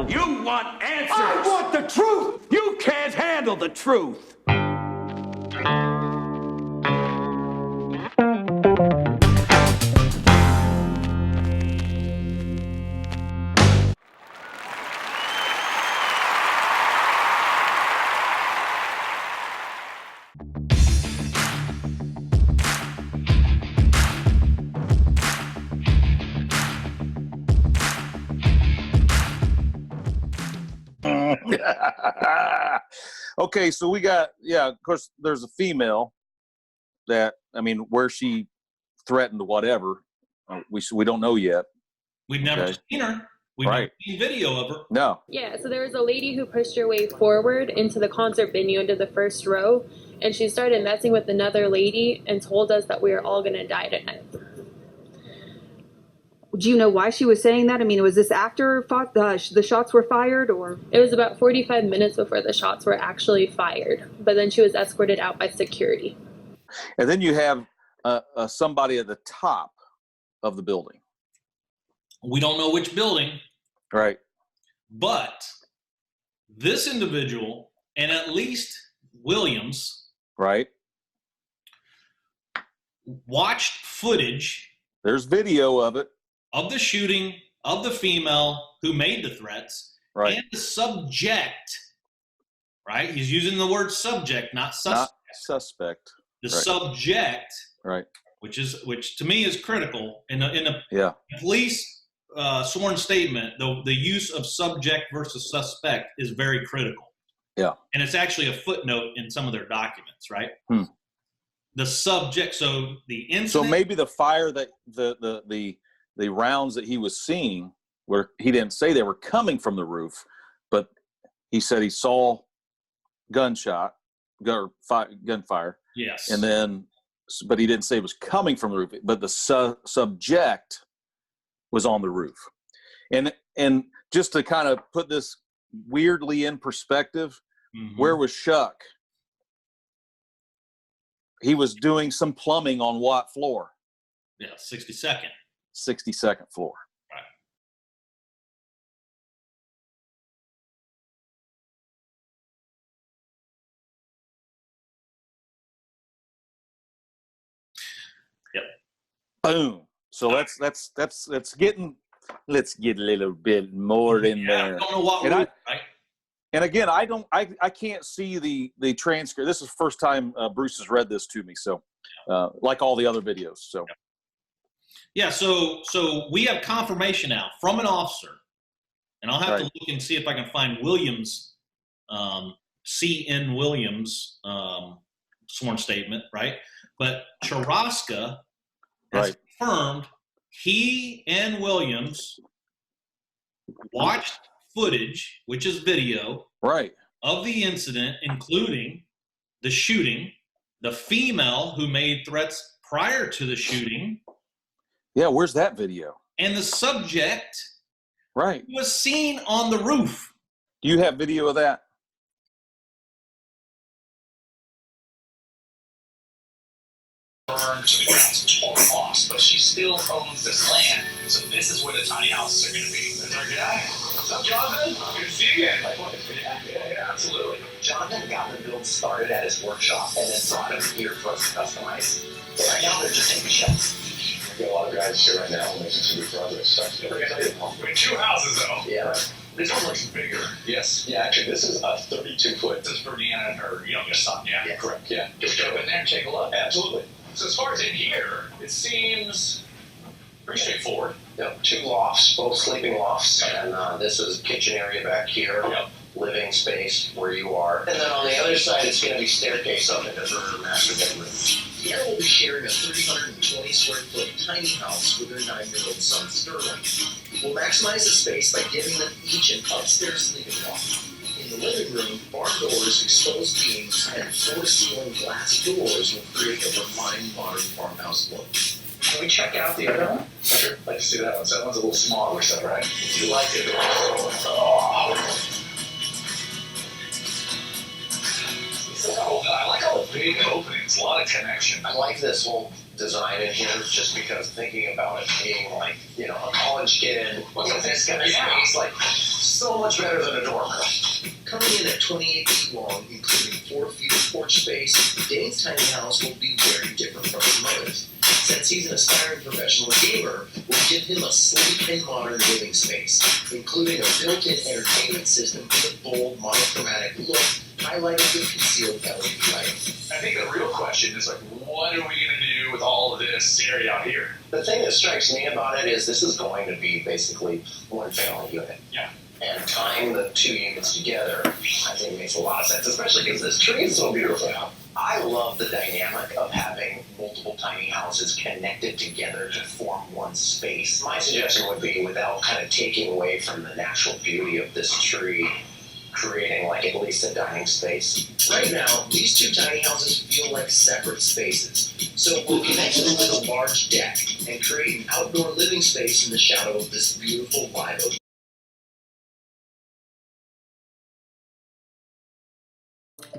You want answers! I want the truth! You can't handle the truth! Okay, so we got, of course, there's a female that, I mean, where she threatened whatever, we don't know yet. We've never seen her. We've never seen video of her. No. Yeah, so there was a lady who pushed her way forward into the concert venue into the first row, and she started messing with another lady and told us that we were all going to die tonight. Do you know why she was saying that? I mean, was this after the shots were fired, or? It was about 45 minutes before the shots were actually fired, but then she was escorted out by security. And then you have somebody at the top of the building. We don't know which building. Right. But this individual, and at least Williams, right, watched footage. There's video of it. Of the shooting, of the female who made the threats, right, and the subject, right? He's using the word subject, not suspect. Not suspect. The subject, right, which to me is critical in the police sworn statement. The use of subject versus suspect is very critical. Yeah, and it's actually a footnote in some of their documents, right? The subject, so the incident. So maybe the fire that the rounds that he was seeing, where he didn't say they were coming from the roof, but he said he saw gunfire. Yes. And then, but he didn't say it was coming from the roof, but the subject was on the roof. And just to kind of put this weirdly in perspective, where was Chuck? He was doing some plumbing on what floor? Yeah, 62nd. 62nd floor. Right. Yep. Boom. So let's get a little bit more in there. I don't know what right? And again, I can't see the transcript. This is the first time Bruce has read this to me. So like all the other videos. So. Yeah, so we have confirmation now from an officer, and I'll have to look and see if I can find Williams, C.N. Williams' sworn statement, right? But Charaska has confirmed he and Williams watched footage, which is video, of the incident, including the shooting, the female who made threats prior to the shooting. Yeah, where's that video? And the subject was seen on the roof. Do you have video of that? Burned to the ground or lost, but she still owns this land. So this is where the tiny houses are going to be. That's our guy. What's up, Jonathan? Good to see you again. Yeah, absolutely. Jonathan got the build started at his workshop and then brought him here for us to customize. So right now they're just taking shots. We've got a lot of guys here right now making some good progress. We're 2 houses though. Yeah. Right. This one looks bigger. Yes. Yeah, actually, this is a 32-foot. This is for Deanna and her youngest son. Yeah, correct. Yeah. Just go in there and take a look. Absolutely. So as far as in here, it seems pretty straightforward. Yep. 2 lofts, both sleeping lofts, and this is kitchen area back here. Yep. Living space where you are. And then on the other side, it's going to be staircase up into her master bedroom. Here we'll be sharing a 320 square foot tiny house with her 9-year-old son, Sterling. We'll maximize the space by giving them each an upstairs sleeping loft. In the living room, barn doors, exposed beams, and floor-ceiling glass doors will create a refined modern farmhouse look. Can we check out the other one? Sure. I'd like to see that one. So that one's a little smaller, so right? You like it? Oh. I like all the big openings, a lot of connection. I like this whole design in here just because thinking about it being like, a college kid with this kind of space, like So much better than a dormer. Coming in at 28 feet long, including 4 feet of porch space, Dane's tiny house will be very different from his mother's. Since he's an aspiring professional gamer, we'll give him a sleek and modern living space, including a built-in entertainment system with a bold monochromatic look, highlighted with concealed LED lighting. I think the real question is, like, what are we going to do with all of this area out here? The thing that strikes me about it is this is going to be basically one family unit. Yeah. And tying the two units together, I think makes a lot of sense, especially because this tree is so beautiful. I love the dynamic of having multiple tiny houses connected together to form one space. My suggestion would be, without kind of taking away from the natural beauty of this tree, creating like at least a dining space. Right now, these two tiny houses feel like separate spaces. So we'll connect them with a large deck and create an outdoor living space in the shadow of this beautiful live oak.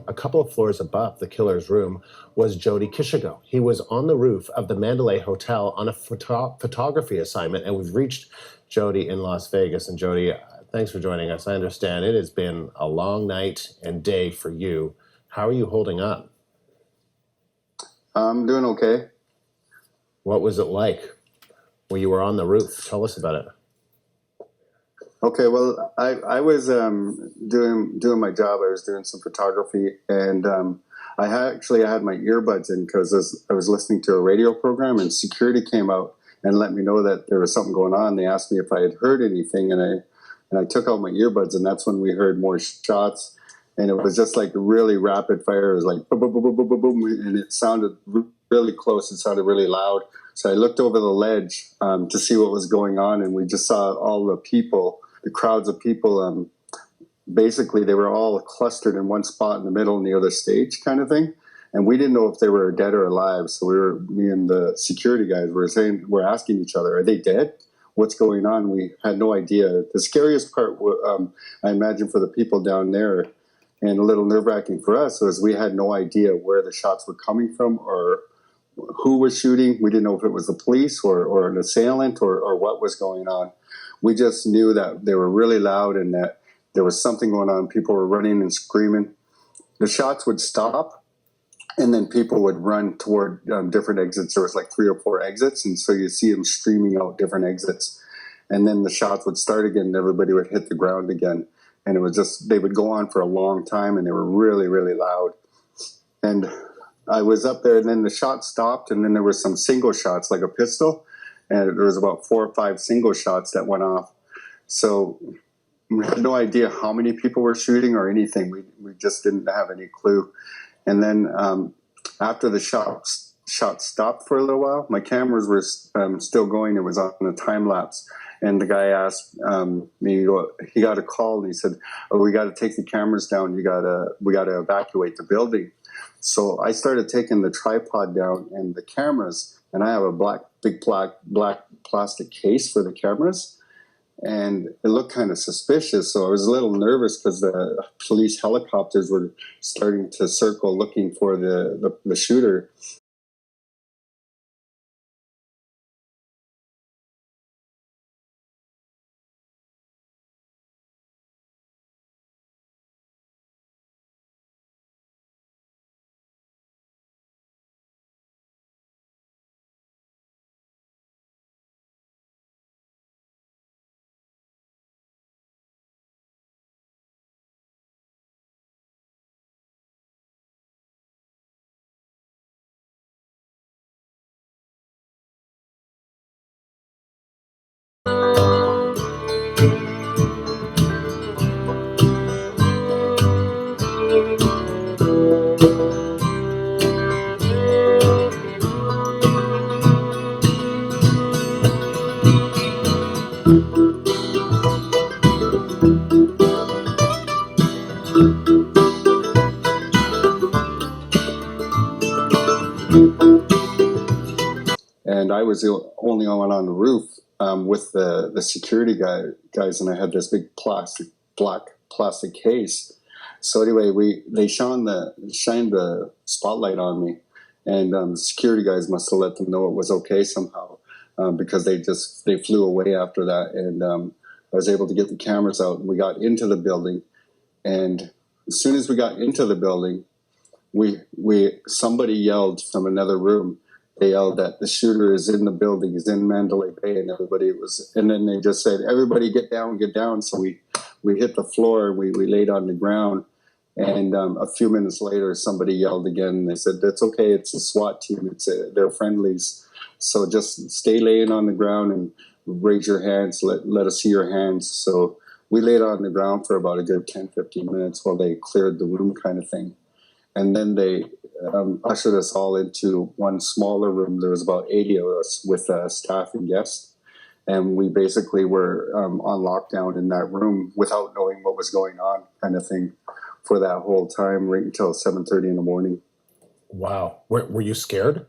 A couple of floors above the killer's room was Jody Kishigo. He was on the roof of the Mandalay Hotel on a photography assignment, and we've reached Jody in Las Vegas. And Jody, thanks for joining us. I understand it has been a long night and day for you. How are you holding up? I'm doing okay. What was it like when you were on the roof? Tell us about it. Okay, well, I was doing my job. I was doing some photography, and I had my earbuds in because I was listening to a radio program, and security came out and let me know that there was something going on. They asked me if I had heard anything, and I took out my earbuds, and that's when we heard more shots, and it was just like really rapid fire. It was like boom, boom, boom, boom, boom, boom, and it sounded really close. It sounded really loud. So I looked over the ledge to see what was going on, and we just saw all the people. The crowds of people, basically they were all clustered in one spot in the middle and the other stage kind of thing. And we didn't know if they were dead or alive. So me and the security guys we're asking each other, are they dead? What's going on? We had no idea. The scariest part, I imagine for the people down there, and a little nerve-wracking for us, was we had no idea where the shots were coming from or who was shooting. We didn't know if it was the police or an assailant or what was going on. We just knew that they were really loud and that there was something going on. People were running and screaming. The shots would stop, and then people would run toward different exits. There was like 3 or 4 exits, and so you see them streaming out different exits. And then the shots would start again, and everybody would hit the ground again. And it was just, they would go on for a long time, and they were really, really loud. And I was up there, and then the shot stopped, and then there were some single shots, like a pistol. And there was about 4 or 5 single shots that went off. So we had no idea how many people were shooting or anything. We just didn't have any clue. And then after the shot stopped for a little while, my cameras were still going. It was on a time lapse. And the guy asked me, he got a call, and he said, "Oh, we got to take the cameras down. We got to evacuate the building." So I started taking the tripod down and the cameras, and I have a big black plastic case for the cameras, and it looked kind of suspicious. So I was a little nervous because the police helicopters were starting to circle looking for the shooter. And I was the only one on the roof with the security guys, and I had this big black plastic case. So anyway, they shined the spotlight on me, and the security guys must have let them know it was okay somehow, because they flew away after that. And I was able to get the cameras out, and we got into the building. And as soon as we got into the building, somebody yelled from another room. They yelled that the shooter is in the building, is in Mandalay Bay, and and then they just said, "Everybody get down, get down." So we hit the floor, we laid on the ground, and a few minutes later, somebody yelled again. They said, "That's okay, it's a SWAT team, they're friendlies. So just stay laying on the ground and raise your hands, let us see your hands." So we laid on the ground for about a good 10-15 minutes while they cleared the room kind of thing. And then they ushered us all into one smaller room. There was about 80 of us with staff and guests. And we basically were on lockdown in that room without knowing what was going on kind of thing for that whole time, right until 7:30 in the morning. Wow. Were you scared?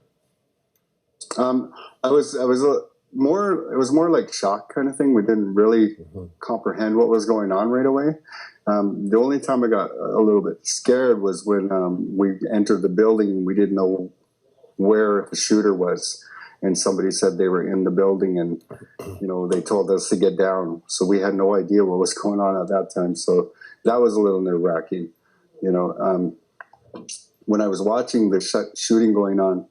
I was it was more like shock kind of thing. We didn't really comprehend what was going on right away. The only time I got a little bit scared was when we entered the building and we didn't know where the shooter was. And somebody said they were in the building, and, they told us to get down. So we had no idea what was going on at that time. So that was a little nerve-wracking. When I was watching the shooting going on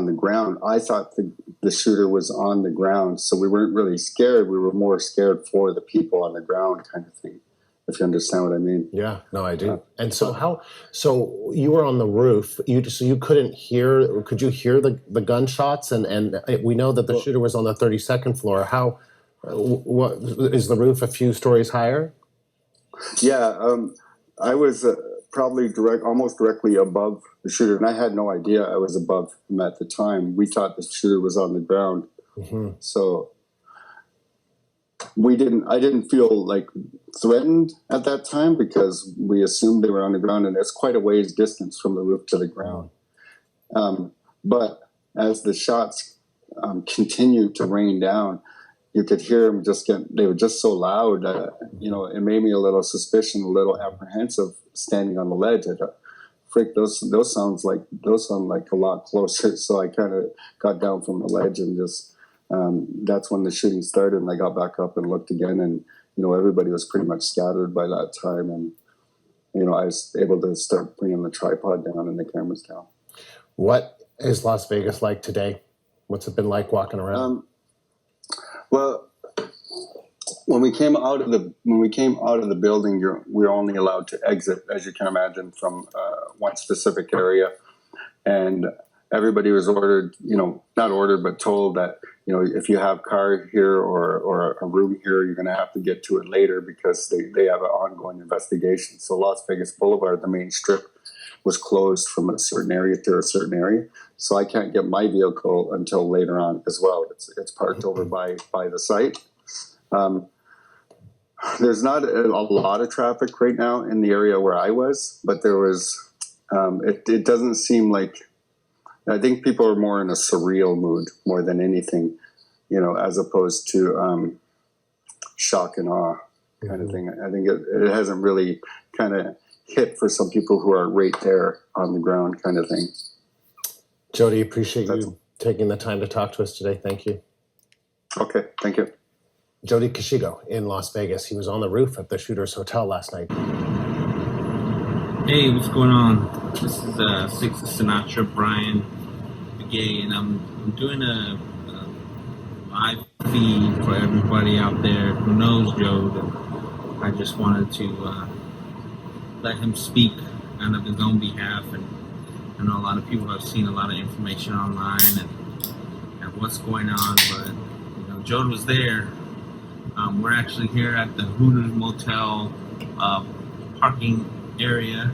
the ground, I thought the shooter was on the ground. So we weren't really scared. We were more scared for the people on the ground kind of thing, if you understand what I mean. Yeah, no, I do. And so so you were on the roof, so you could you hear the gunshots? And we know that the shooter was on the 32nd floor. What is the roof a few stories higher? Yeah, I was probably almost directly above the shooter, and I had no idea I was above him at the time. We thought the shooter was on the ground. Mm-hmm. So I didn't feel like threatened at that time because we assumed they were on the ground, and it's quite a ways distance from the roof to the ground. But as the shots continued to rain down, you could hear them they were just so loud, it made me a little suspicious, a little apprehensive standing on the ledge. I thought, freak, those sound like a lot closer. So I kind of got down from the ledge and just, that's when the shooting started, and I got back up and looked again, and, everybody was pretty much scattered by that time. And, I was able to start bringing the tripod down and the cameras down. What is Las Vegas like today? What's it been like walking around? Well, when we came out of the building, we were only allowed to exit, as you can imagine, from one specific area, and everybody was ordered, not ordered, but told that, if you have car here or a room here, you're going to have to get to it later because they have an ongoing investigation. So Las Vegas Boulevard, the main strip, was closed from a certain area to a certain area. So I can't get my vehicle until later on as well. It's parked over by the site. There's not a lot of traffic right now in the area where I was, but there was, it doesn't seem like, I think people are more in a surreal mood more than anything, as opposed to shock and awe kind of thing. I think it hasn't really kind of hit for some people who are right there on the ground kind of thing. Jody, appreciate you taking the time to talk to us today. Thank you. Okay, thank you. Jody Kishigo in Las Vegas. He was on the roof at the Shooter's Hotel last night. Hey, what's going on? This is Six Sinatra, Brian Begay, and I'm doing a live feed for everybody out there who knows Joe. That I just wanted to let him speak on his own behalf, and I know a lot of people have seen a lot of information online and what's going on, but Joe was there. We're actually here at the Hooters Motel parking area,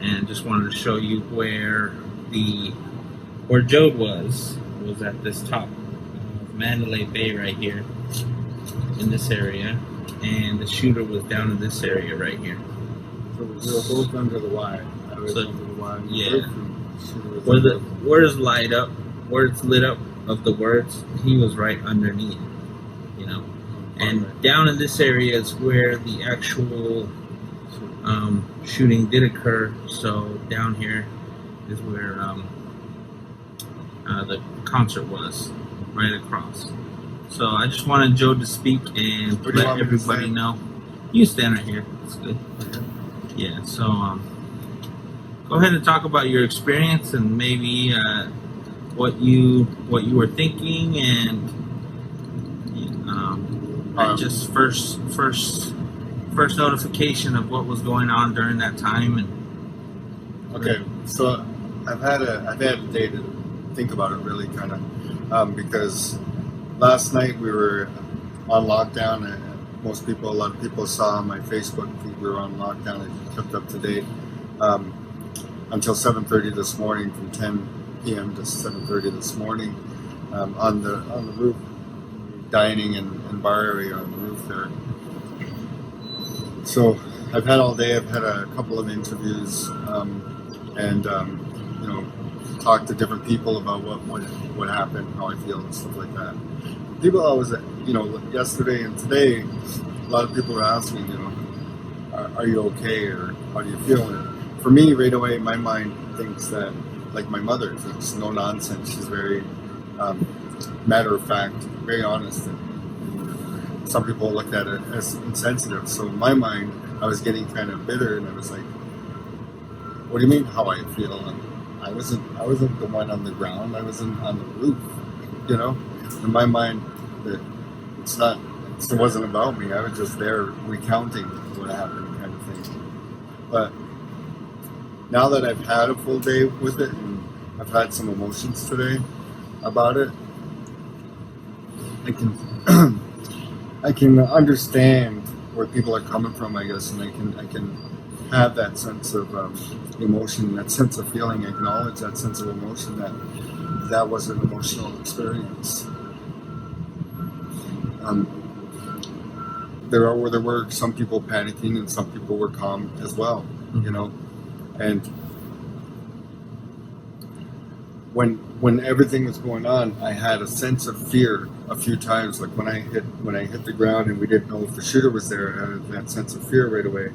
and just wanted to show you where Jode was at this top of Mandalay Bay right here in this area, and the shooter was down in this area right here. So we were both under the wire. Yeah. Where it's lit up of the words, he was right underneath, And down in this area is where the actual shooting did occur. So down here is where the concert was, right across. So I just wanted Joe to speak and Where do you let want me to everybody stand? know. You stand right here. That's good. Yeah. So go ahead and talk about your experience and maybe what you were thinking and just first notification of what was going on during that time. And Okay, so I've had a day to think about it really, kind of, because last night we were on lockdown. And a lot of people saw on my Facebook feed we were on lockdown. I kept up to date until 7:30 this morning, from 10 p.m. to 7:30 this morning, on the roof, dining and bar area on the roof there. So I've had all day. I've had a couple of interviews, and talked to different people about what happened, how I feel, and stuff like that. People always, yesterday and today, a lot of people were asking, are you okay, or how do you feel? And for me, right away, my mind thinks that, like my mother, it's no nonsense. She's very matter of fact, very honest. And some people look at it as insensitive. So in my mind, I was getting kind of bitter, and I was like, "What do you mean, how I feel?" And I wasn't the one on the ground. I was on the roof. In my mind, it wasn't about me. I was just there recounting what happened, kind of thing. But now that I've had a full day with it, and I've had some emotions today about it, I can understand where people are coming from, I guess, and I can have that sense of emotion, that sense of feeling, acknowledge that sense of emotion, that was an emotional experience. There were some people panicking, and some people were calm as well, and when everything was going on, I had a sense of fear a few times. Like when I hit the ground and we didn't know if the shooter was there, I had that sense of fear right away,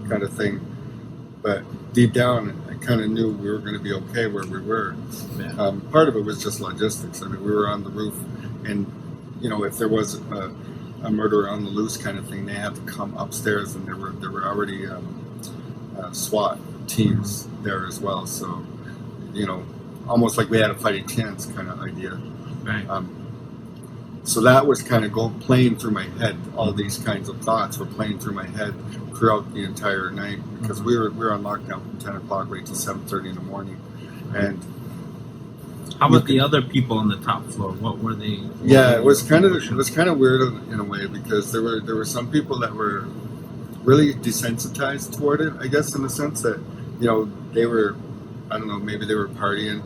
kind of thing. But deep down, I kind of knew we were going to be okay where we were. Part of it was just logistics. I mean, we were on the roof, and if there was a murderer on the loose, kind of thing, they had to come upstairs, and there were already SWAT teams there as well. So, almost like we had a fighting chance, kind of idea. Right. So that was kind of playing through my head. All these kinds of thoughts were playing through my head throughout the entire night, because we were on lockdown from 10 o'clock right to 7:30 in the morning. And how about the other people on the top floor? What were they? It was kind of weird in a way, because there were some people that were really desensitized toward it, I guess, in the sense that they were, I don't know, maybe they were partying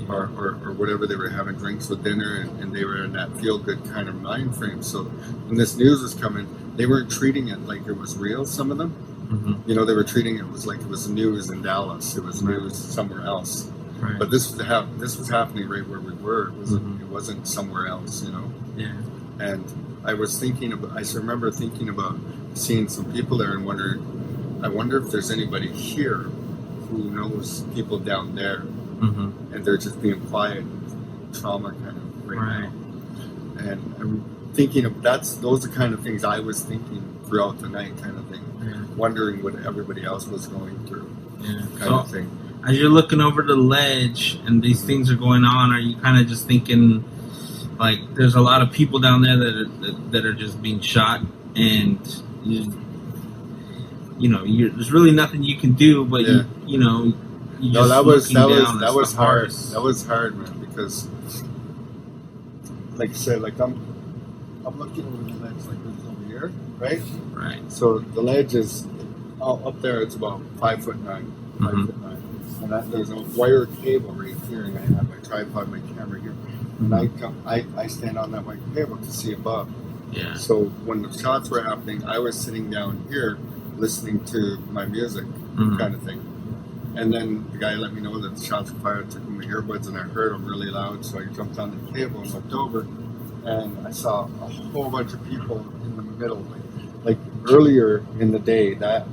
or whatever, they were having drinks with dinner, and they were in that feel-good kind of mind frame. So when this news was coming, they weren't treating it like it was real, some of them. They were treating it like it was news in Dallas. It was news somewhere else. Right. But this was happening right where we were. It wasn't somewhere else, Yeah. And I remember thinking about seeing some people there and I wonder if there's anybody here who knows people down there, and they're just being quiet, trauma kind of right now. And I'm thinking of those are the kind of things I was thinking throughout the night, kind of thing, wondering what everybody else was going through, kind of thing. As you're looking over the ledge and these things are going on, are you kind of just thinking, like, there's a lot of people down there that are just being shot, and there's really nothing you can do, but that was hard. That was hard, man, because, like I said, like I'm looking over the ledge, like this over here, right? Right. So the ledge is up there. It's about 5'9", 5'9", and there's a wire cable right here, and I have my tripod, my camera here, and I stand on that wire cable to see above. Yeah. So when the shots were happening, I was sitting down here listening to my music, kind of thing. And then the guy let me know that the shots were fired. I took my earbuds, and I heard them really loud. So I jumped on the cable and looked over, and I saw a whole bunch of people in the middle. Like earlier in the day, that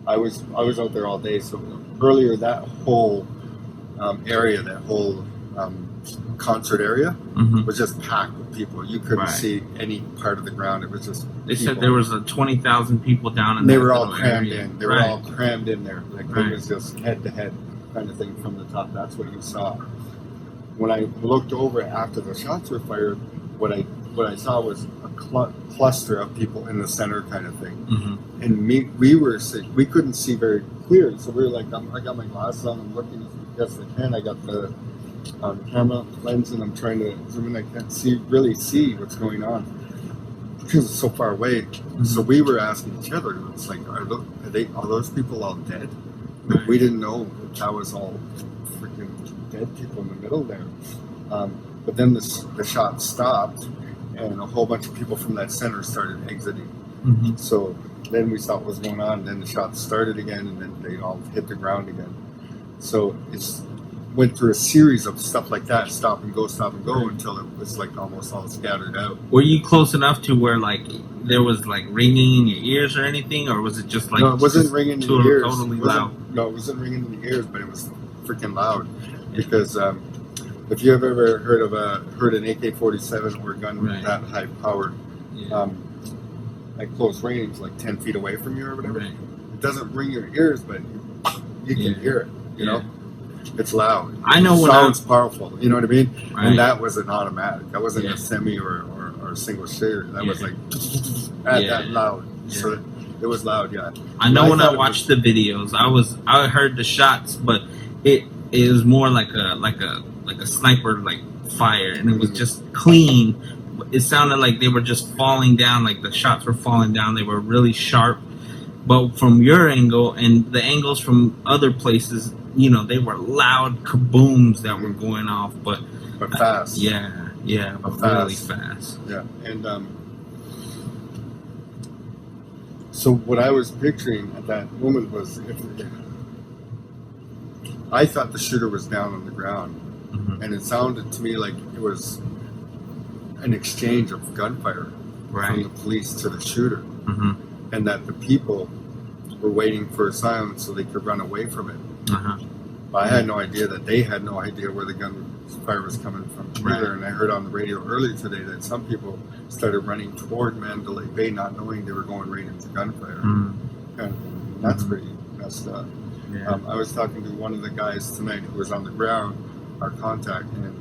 I was out there all day. So earlier, that whole area, that whole concert area Mhm. was just packed with people. You couldn't Right. see any part of the ground. It was just They said people. there was 20,000 people down in And they that were all little crammed area. in. They were Right. all crammed in there. Like Right. it was just head to head kind of thing from the top. That's what you saw. When I looked over after the shots were fired, what I saw was a cluster of people in the center kind of thing. Mhm. And we couldn't see very clear, so we were like, I got my glasses on, I'm looking as best I can. I got the camera lens, and I'm trying to zoom in. I can't really see what's going on because it's so far away. Mm-hmm. So we were asking each other, it's like, are those people all dead? Right. We didn't know that was all freaking dead people in the middle there. But then the shot stopped, and a whole bunch of people from that center started exiting. Mhm. So then we saw what was going on. Then the shots started again, and then they all hit the ground again. So it's went through a series of stuff like that, stop and go, until it was like almost all scattered out. Were you close enough to where like there was like ringing in your ears or anything, or was it just like No, it wasn't just ringing in the totally, ears. totally It wasn't- loud? No, it wasn't ringing in the ears, but it was freaking loud. Because if you have ever heard an AK-47 or a gun Right. that high powered, Yeah. at close range, like 10 feet away from you or whatever, Right. it doesn't ring your ears, but you can Yeah. hear it. You Yeah. know, it's loud. I know It when sounds powerful. You know what I mean? Right. And that was an automatic. That wasn't Yeah. a semi or a single shooter. That was Yeah. like that loud. Yeah. So it was loud. Yeah. I know And when thought I it watched the videos, I heard the shots, but it was more like a sniper like fire, and it was just clean. It sounded like they were just falling down, like the shots were falling down. They were really sharp. But from your angle and the angles from other places, you know, they were loud kabooms that were going off, but fast. Yeah, but really fast. Yeah, and so what I was picturing at that moment was, I thought the shooter was down on the ground, Mhm. and it sounded to me like it was an exchange of gunfire from Right. the police to the shooter, Mhm. and that the people were waiting for silence so they could run away from it. Uh-huh. But I had no idea that they had no idea where the gunfire was coming from Right. either. And I heard on the radio earlier today that some people started running toward Mandalay Bay, not knowing they were going right into gunfire. Mhm. Kind of, that's pretty messed up. Yeah. I was talking to one of the guys tonight who was on the ground, our contact, and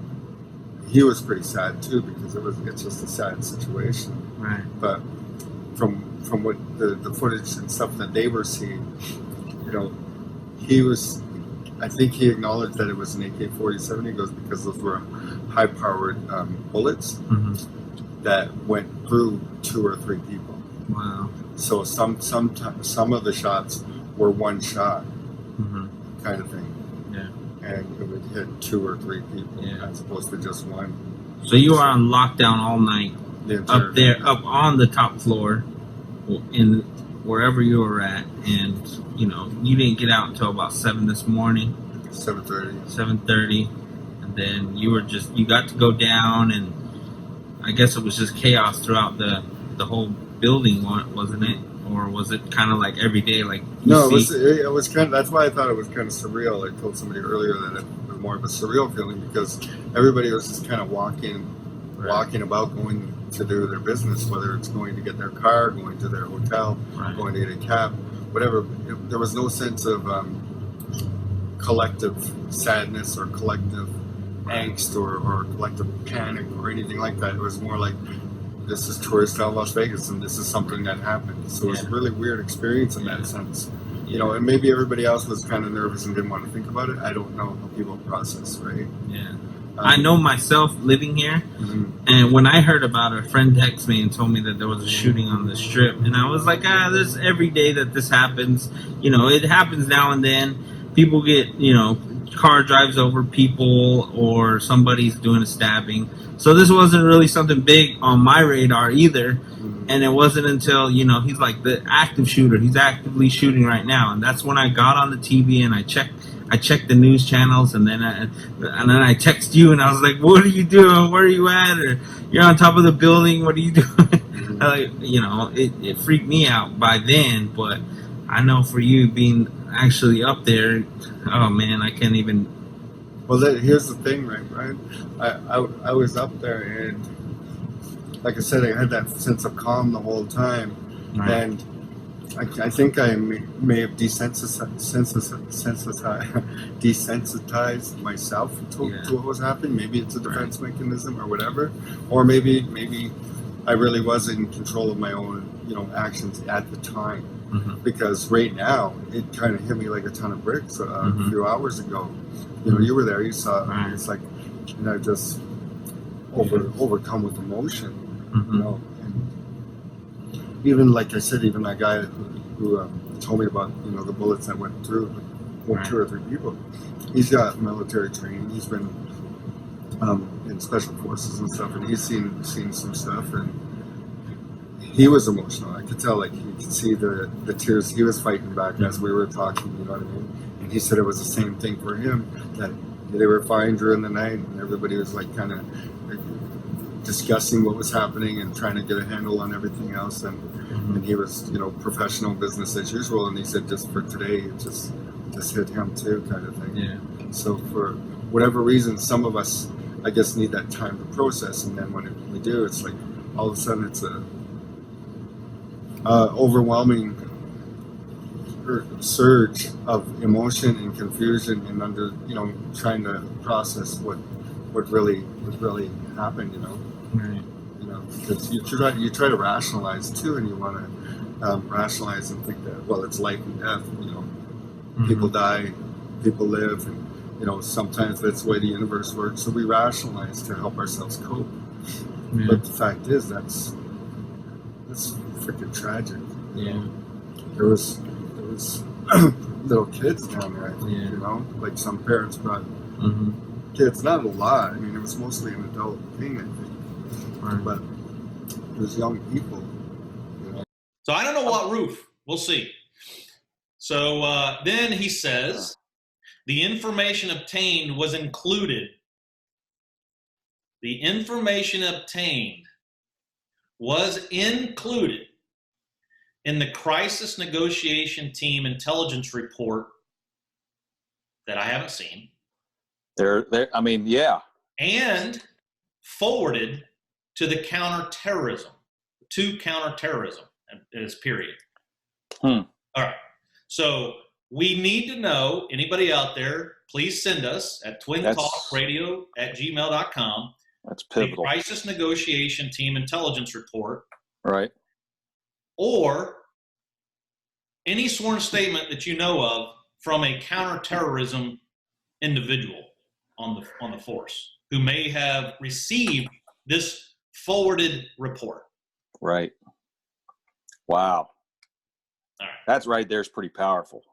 he was pretty sad too because it's just a sad situation. Right. But from what the footage and stuff that they were seeing, you know, I think he acknowledged that it was an AK-47. He goes, because those were high-powered bullets Mhm. that went through 2 or 3 people. Wow. So some of the shots were one shot Mhm. kind of thing, Yeah. and it would hit 2 or 3 people Yeah. as opposed to just one. So you were on lockdown all night The entire up there, up on the top floor, in wherever you were at, and you know you didn't get out until about 7 this morning, 7:30. 7:30, and then you got to go down, and I guess it was just chaos throughout the whole building, wasn't it? Or was it kind of like every day, like you No, see? it was kind of. That's why I thought it was kind of surreal. I told somebody earlier that it was more of a surreal feeling because everybody was just kind of walking about, going to do their business, whether it's going to get their car, going to their hotel, Right. going to get a cab, whatever. There was no sense of collective sadness or collective angst or collective panic or anything like that. It was more like, this is tourist town Las Vegas, and this is something that happened. So it was a really weird experience in that sense. You know, and maybe everybody else was kind of nervous and didn't want to think about it. I don't know how people process, right? Yeah. I know myself living here, Mhm. and when I heard about it, a friend texted me and told me that there was a shooting on the strip, and I was like, there's every day that this happens. You know, it happens now and then. People get, you know, car drives over people or somebody's doing a stabbing. So this wasn't really something big on my radar either. And it wasn't until, you know, he's like the active shooter. He's actively shooting right now. And that's when I got on the TV and I checked the news channels, and then I text you and I was like, what are you doing? Where are you at? Or you're on top of the building. What are you doing? Like, you know, it freaked me out by then, but I know for you being actually up there, oh man, I can't even Well, here's the thing, right, Brian? I was up there, and like I said, I had that sense of calm the whole time, Right. and I think I may have desensitized myself to what was happening. Maybe it's a defense mechanism or whatever, or maybe I really was in control of my own, actions at the time. Mm-hmm. Because right now it kind of hit me like a ton of bricks a few hours ago. You were there, you saw it. Right. It's like, just overcome with emotion. And even like I said, even that guy who told me about the bullets that went through Right. 2 or 3 people. He's got military training. He's been in special forces and stuff, and he's seen some stuff, and he was emotional. I could tell, like, you could see the tears. He was fighting back as we were talking, you know what I mean? And he said it was the same thing for him, that they were fine during the night, and everybody was like kind of discussing what was happening and trying to get a handle on everything else, and he was, professional business as usual, and he said just for today, it just hit him too, kind of thing. Yeah. So for whatever reason, some of us, I guess, need that time to process, and then when we do, it's like all of a sudden it's a overwhelming surge of emotion and confusion, and trying to process what really happened, Right. because you try to rationalize too, and you want to rationalize and think that, well, it's life and death, people die, people live, and sometimes that's the way the universe works, so we rationalize to help ourselves cope. Yeah. But the fact is, that's freaking tragic. Yeah. There was little kids down there, I think, Yeah. like some parents brought Mm-hmm. kids, not a lot. I mean, it was mostly an adult thing, I think. Right. But there's young people. So I don't know what roof. We'll see. So then he says the information obtained was included. The information obtained was included in the crisis negotiation team intelligence report that I haven't seen. I mean, yeah. And forwarded to the counterterrorism as period. All right. So we need to know, anybody out there, please send us at twintalkradio@gmail.com. That's The pivotal. crisis negotiation team intelligence report, Right. or any sworn statement that you know of from a counterterrorism individual on the force who may have received this forwarded report. Right. Wow. All right. That's right there is pretty powerful.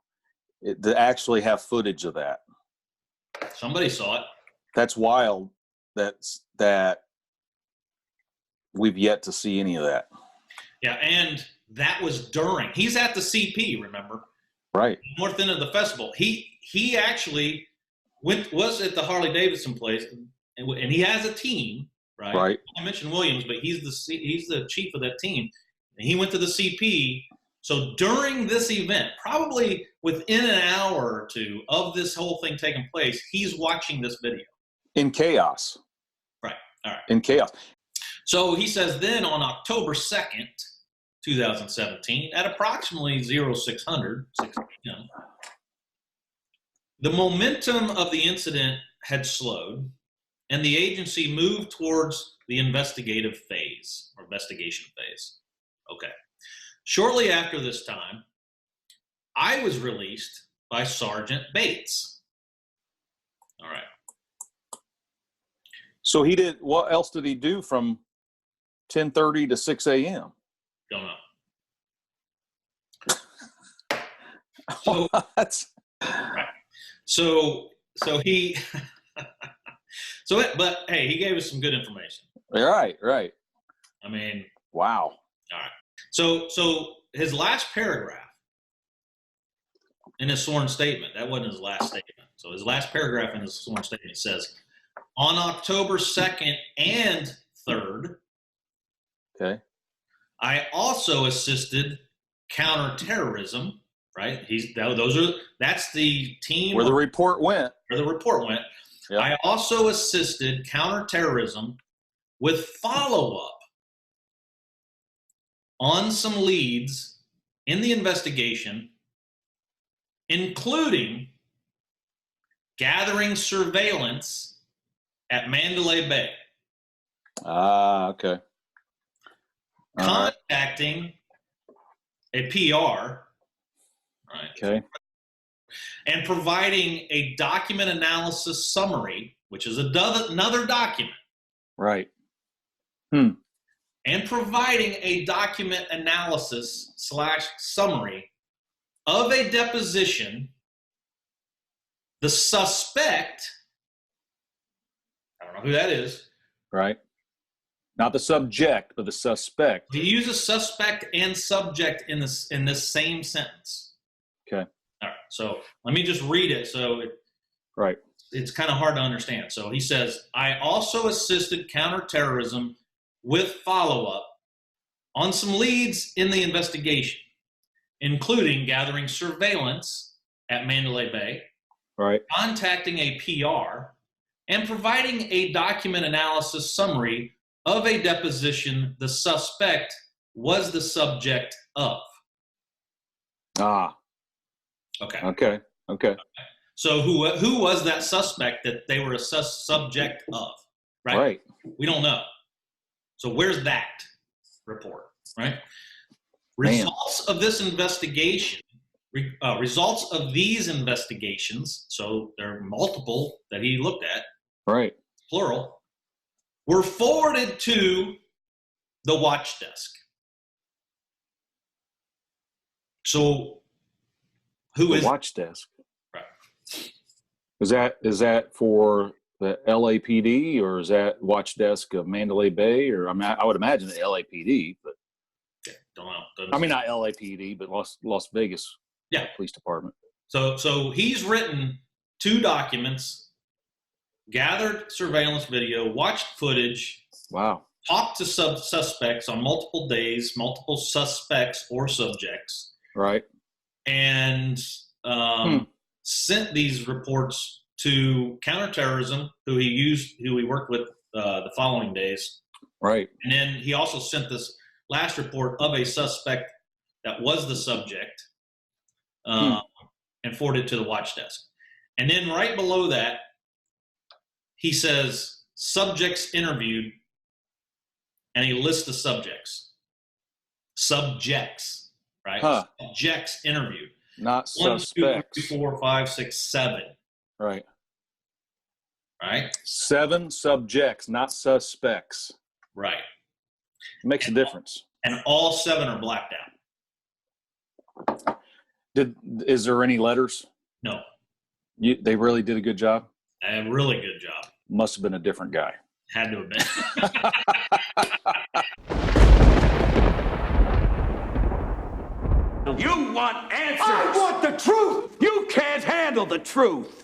To actually have footage of that. Somebody saw it. That's wild. That we've yet to see any of that. Yeah, and that was during. He's at the CP, remember? Right. North end of the festival. He actually was at the Harley Davidson place, and he has a team, right? Right. I mentioned Williams, but he's the chief of that team, and he went to the CP. So during this event, probably within an hour or two of this whole thing taking place, he's watching this video. In chaos. Right. All right. In chaos. So he says then on October 2nd, 2017, at approximately 0600, 6 p.m., the momentum of the incident had slowed, and the agency moved towards the investigation phase. Okay. Shortly after this time, I was released by Sergeant Bates. All right. So what else did he do from 10:30 to 6 a.m.? Don't know. What? Right. So he, but hey, he gave us some good information. Right. I mean, wow. All right. So his last paragraph in his sworn statement, that wasn't his last statement. So his last paragraph in his sworn statement says, on October 2nd and 3rd, Okay. I also assisted counterterrorism, right? That's the team Where the report went. where the report went. Yeah. I also assisted counterterrorism with follow-up on some leads in the investigation, including gathering surveillance at Mandalay Bay, Ah, okay. All right. contacting a PR, right, Okay. and providing a document analysis summary, which is another document, Right. and providing a document analysis / summary of a deposition. The suspect, I don't know who that is. Right. Not the subject, but the suspect. He uses suspect and subject in this same sentence. Okay. All right. So let me just read it. So Right. it's kind of hard to understand. So he says, I also assisted counterterrorism with follow-up on some leads in the investigation, including gathering surveillance at Mandalay Bay, Right. contacting a PR, and providing a document analysis summary of a deposition the suspect was the subject of. Ah. Okay. Okay. Okay. So who was that suspect that they were a subject of? Right? Right. We don't know. So where's that report? Right? Man. Results of this investigation, results of these investigations, so there are multiple that he looked at, Right. plural, were forwarded to the watch desk. So who The is watch desk. Right. Is that for the LAPD, or is that watch desk of Mandalay Bay? Or I mean, I would imagine the LAPD, but don't know. I mean not LAPD, but Las Vegas Yeah. Police Department. So he's written 2 documents, gathered surveillance video, watched footage, Wow. talked to suspects on multiple days, multiple suspects or subjects, Right. and sent these reports to counterterrorism, who he worked with the following days. Right. And then he also sent this last report of a suspect that was the subject, and forwarded to the watch desk. And then right below that, he says subjects interviewed, and he lists the subjects. Subjects, right? Huh. Subjects interviewed. Not 1, 2, suspects. 3, 4, 5, 6, 7. Right. Right? 7 subjects, not suspects. Right. Makes a difference. And all 7 are blacked out. Is there any letters? No. They really did a good job? A really good job. Must have been a different guy. Had to have been. You want answers. I want the truth. You can't handle the truth.